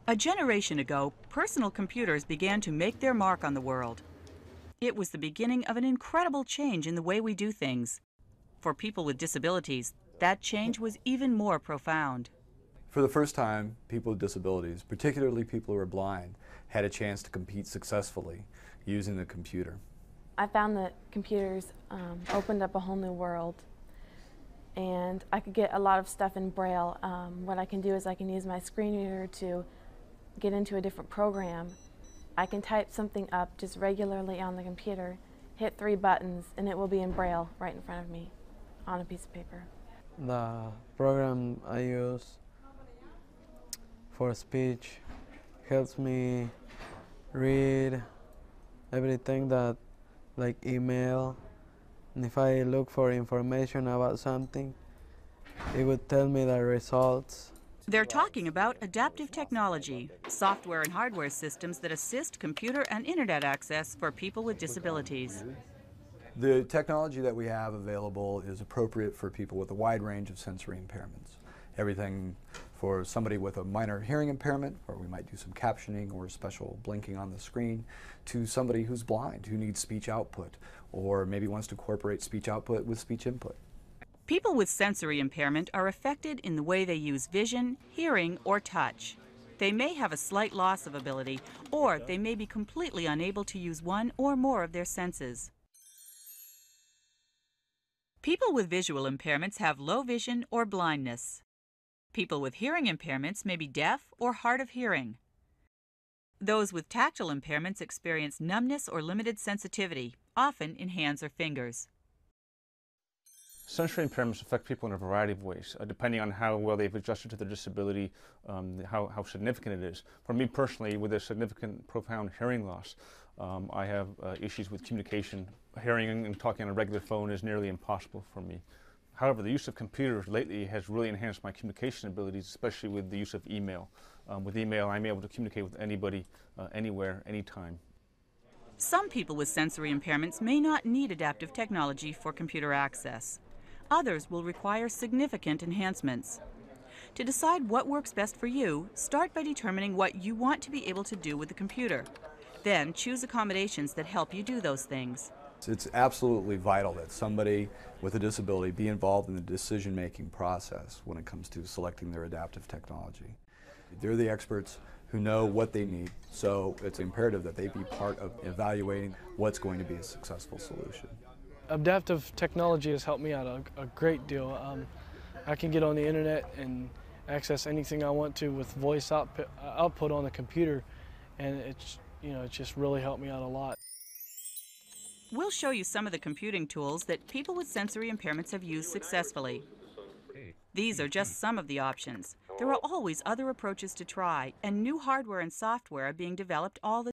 A generation ago, personal computers began to make their mark on the world. It was the beginning of an incredible change in the way we do things. For people with disabilities, that change was even more profound. For the first time, people with disabilities, particularly people who are blind, had a chance to compete successfully using the computer. I found that computers opened up a whole new world, and I could get a lot of stuff in Braille. What I can do is I can use my screen reader to get into a different program. I can type something up just regularly on the computer, hit 3 buttons, and it will be in Braille right in front of me on a piece of paper. The program I use for speech helps me read everything that, like email, and if I look for information about something, it would tell me the results. They're talking about adaptive technology, software and hardware systems that assist computer and internet access for people with disabilities. The technology that we have available is appropriate for people with a wide range of sensory impairments. Everything for somebody with a minor hearing impairment, where we might do some captioning or special blinking on the screen, to somebody who's blind, who needs speech output, or maybe wants to incorporate speech output with speech input. People with sensory impairment are affected in the way they use vision, hearing, or touch. They may have a slight loss of ability, or they may be completely unable to use one or more of their senses. People with visual impairments have low vision or blindness. People with hearing impairments may be deaf or hard of hearing. Those with tactile impairments experience numbness or limited sensitivity, often in hands or fingers. Sensory impairments affect people in a variety of ways, depending on how well they've adjusted to their disability, how significant it is. For me personally, with a significant, profound hearing loss, I have issues with communication. Hearing and talking on a regular phone is nearly impossible for me. However, the use of computers lately has really enhanced my communication abilities, especially with the use of email. With email, I'm able to communicate with anybody, anywhere, anytime. Some people with sensory impairments may not need adaptive technology for computer access. Others will require significant enhancements. To decide what works best for you, start by determining what you want to be able to do with the computer. Then choose accommodations that help you do those things. It's absolutely vital that somebody with a disability be involved in the decision-making process when it comes to selecting their adaptive technology. They're the experts who know what they need, so it's imperative that they be part of evaluating what's going to be a successful solution. Adaptive technology has helped me out a great deal. I can get on the internet and access anything I want to with voice output on the computer, and it's just really helped me out a lot. We'll show you some of the computing tools that people with sensory impairments have used successfully. These are just some of the options. There are always other approaches to try, and new hardware and software are being developed all the time.